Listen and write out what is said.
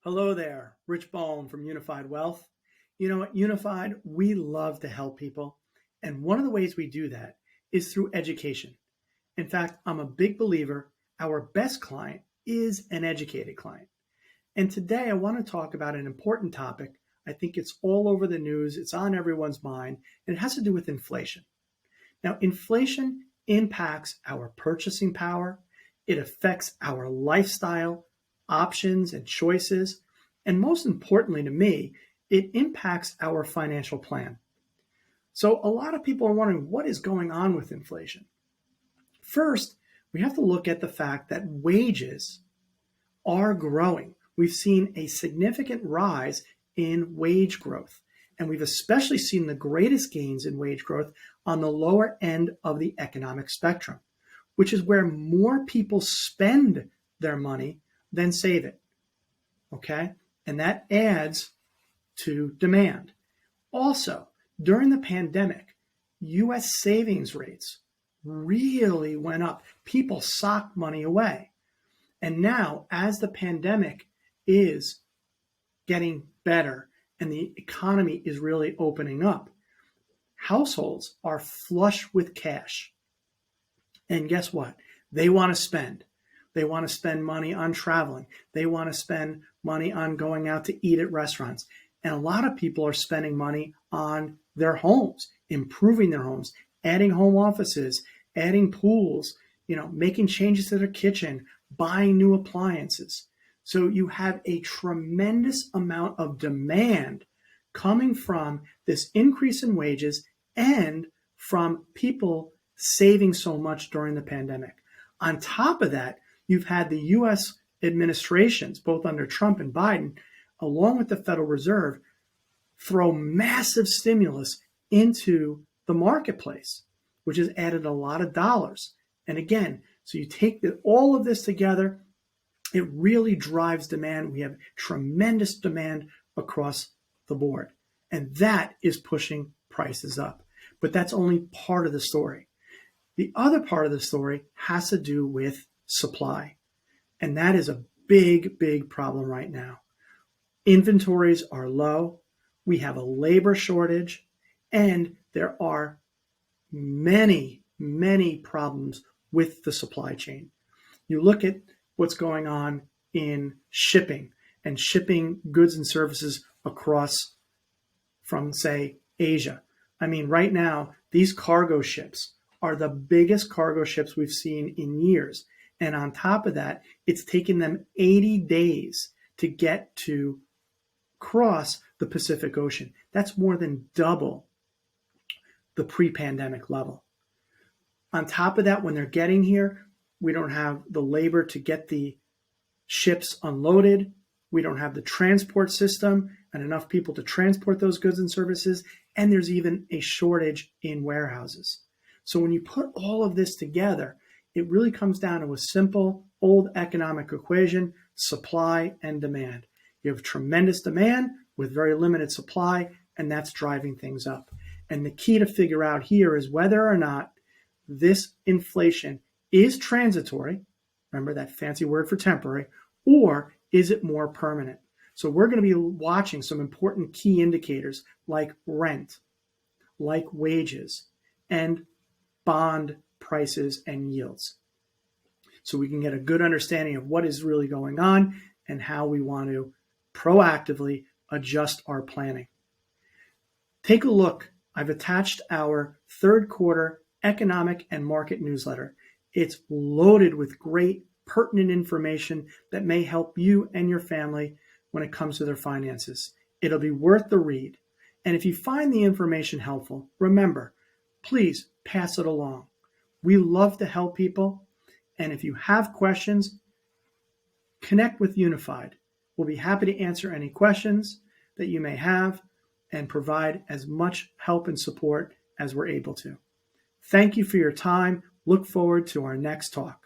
Hello there, Rich Ballin from Unified Wealth. You know, at Unified, we love to help people. And one of the ways we do that is through education. In fact, I'm a big believer our best client is an educated client. And today I want to talk about an important topic. I think it's all over the news, it's on everyone's mind, and it has to do with inflation. Now, inflation impacts our purchasing power, it affects our lifestyle, options, and choices. And most importantly to me, it impacts our financial plan. So, a lot of people are wondering what is going on with inflation. First, we have to look at the fact that wages are growing. We've seen a significant rise in wage growth. And we've especially seen the greatest gains in wage growth on the lower end of the economic spectrum, which is where more people spend their money than save it. Okay? And that adds to demand. Also, during the pandemic, US savings rates really went up. People socked money away. And now, as the pandemic is getting better and the economy is really opening up, households are flush with cash. And guess what? They want to spend. They want to spend money on traveling. They want to spend money on going out to eat at restaurants. And a lot of people are spending money on their homes, improving their homes, adding home offices, adding pools, making changes to their kitchen, buying new appliances. So you have a tremendous amount of demand coming from this increase in wages and from people saving so much during the pandemic. On top of that, you've had the U.S. administrations, both under Trump and Biden, along with the Federal Reserve, throw massive stimulus into the marketplace, which has added a lot of dollars. And again, so you take all of this together, it really drives demand. We have tremendous demand across the board. And that is pushing prices up. But that's only part of the story. The other part of the story has to do with supply. And that is a big, big problem right now. Inventories are low. We have a labor shortage. And there are many, many problems with the supply chain. You look at what's going on in shipping and shipping goods and services across from, say, Asia. I mean, right now, these cargo ships are the biggest cargo ships we've seen in years. And on top of that, it's taken them 80 days to get to cross the Pacific Ocean. That's more than double the pre-pandemic level. On top of that, when they're getting here, we don't have the labor to get the ships unloaded. We don't have the transport system and enough people to transport those goods and services. And there's even a shortage in warehouses. So when you put all of this together, it really comes down to a simple old economic equation: supply and demand. You have tremendous demand with very limited supply, and that's driving things up. And the key to figure out here is whether or not this inflation is transitory, remember that fancy word for temporary, or is it more permanent? So we're going to be watching some important key indicators like rent, like wages, and bond prices and yields. So we can get a good understanding of what is really going on and how we want to proactively adjust our planning. Take a look. I've attached our third quarter economic and market newsletter. It's loaded with great pertinent information that may help you and your family when it comes to their finances. It'll be worth the read. And if you find the information helpful, remember, please pass it along. We love to help people. And if you have questions, connect with Unified. We'll be happy to answer any questions that you may have and provide as much help and support as we're able to. Thank you for your time. Look forward to our next talk.